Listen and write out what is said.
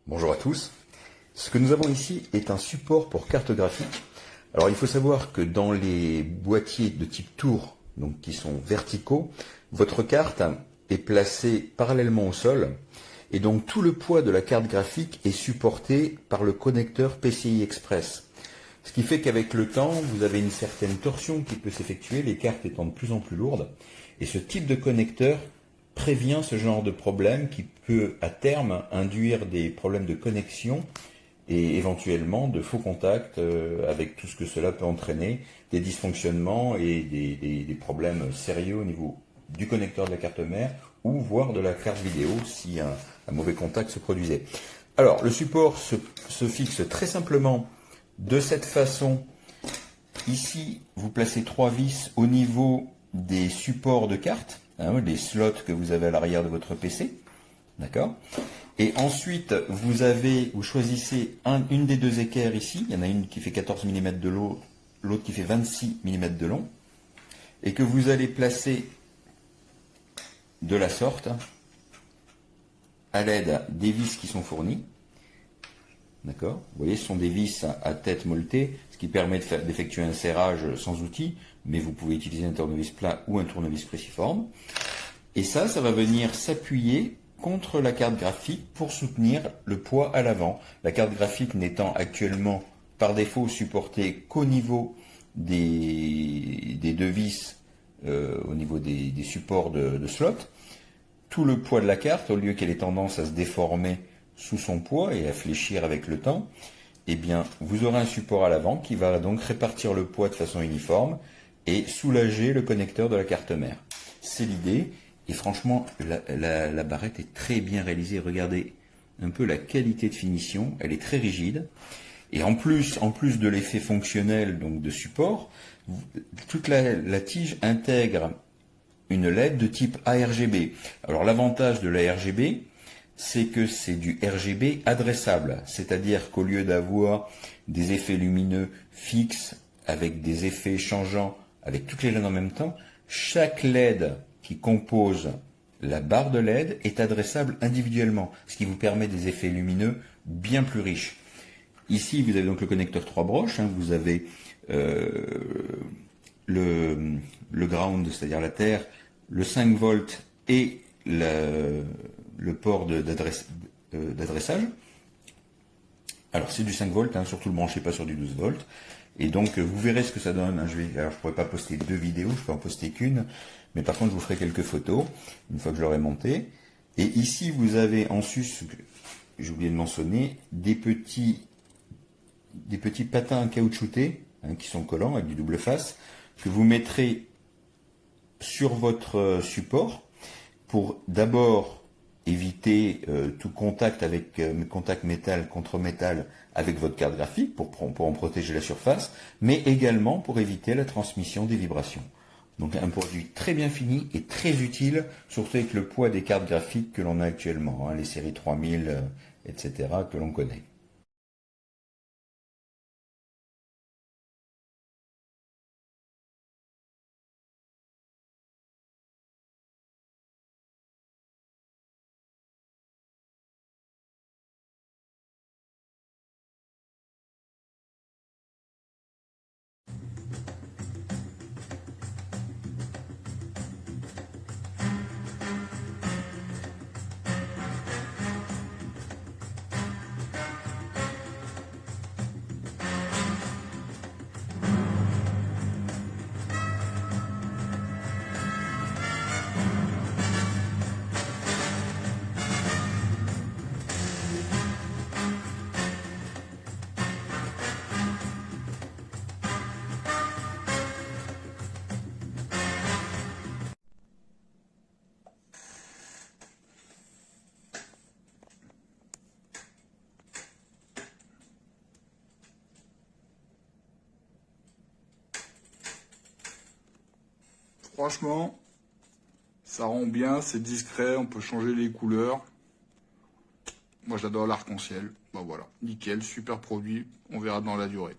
Bonjour à tous. Ce que nous avons ici est un support pour carte graphique. Alors il faut savoir que dans les boîtiers de type tour, donc qui sont verticaux, votre carte est placée parallèlement au sol et donc tout le poids de la carte graphique est supporté par le connecteur PCI Express. Ce qui fait qu'avec le temps, vous avez une certaine torsion qui peut s'effectuer, les cartes étant de plus en plus lourdes. Et ce type de connecteur prévient ce genre de problème qui peut à terme induire des problèmes de connexion et éventuellement de faux contacts avec tout ce que cela peut entraîner, des dysfonctionnements et des problèmes sérieux au niveau du connecteur de la carte mère ou voire de la carte vidéo si un mauvais contact se produisait. Alors le support se fixe très simplement de cette façon. Ici vous placez 3 vis au niveau des supports de cartes, les slots que vous avez à l'arrière de votre PC, d'accord. Et ensuite, vous choisissez une des deux équerres ici. Il y en a une qui fait 14 mm de long, l'autre qui fait 26 mm de long. Et que vous allez placer de la sorte, à l'aide des vis qui sont fournies. D'accord. Vous voyez, ce sont des vis à tête molletée, ce qui permet d'effectuer un serrage sans outil, mais vous pouvez utiliser un tournevis plat ou un tournevis préciforme. Et ça va venir s'appuyer contre la carte graphique pour soutenir le poids à l'avant. La carte graphique n'étant actuellement par défaut supportée qu'au niveau des deux vis, au niveau des supports de slot. Tout le poids de la carte, au lieu qu'elle ait tendance à se déformer sous son poids et à fléchir avec le temps, eh bien, vous aurez un support à l'avant qui va donc répartir le poids de façon uniforme et soulager le connecteur de la carte mère. C'est l'idée. Et franchement, la barrette est très bien réalisée. Regardez un peu la qualité de finition. Elle est très rigide. Et en plus de l'effet fonctionnel donc de support, toute la tige intègre une LED de type ARGB. Alors l'avantage de la RGB, c'est que c'est du RGB adressable. C'est-à-dire qu'au lieu d'avoir des effets lumineux fixes avec des effets changeants avec toutes les LED en même temps, chaque LED qui compose la barre de LED est adressable individuellement, ce qui vous permet des effets lumineux bien plus riches. Ici, vous avez donc le connecteur 3 broches, vous avez le ground, c'est-à-dire la terre, le 5 volts et le port d'adressage. Alors c'est du 5 volts, surtout le branchez pas sur du 12 volts. Et donc vous verrez ce que ça donne. Alors je pourrais pas poster 2 vidéos, je peux en poster qu'une, mais par contre je vous ferai quelques photos une fois que je l'aurai monté. Et ici vous avez en sus, j'ai oublié de mentionner, des petits patins caoutchoutés qui sont collants avec du double face que vous mettrez sur votre support pour d'abord éviter tout contact avec contact métal contre métal avec votre carte graphique pour en protéger la surface, mais également pour éviter la transmission des vibrations. Donc un produit très bien fini et très utile, surtout avec le poids des cartes graphiques que l'on a actuellement, les séries 3000, etc. que l'on connaît. Franchement, ça rend bien, c'est discret, on peut changer les couleurs. Moi j'adore l'arc-en-ciel. Voilà, nickel, super produit, on verra dans la durée.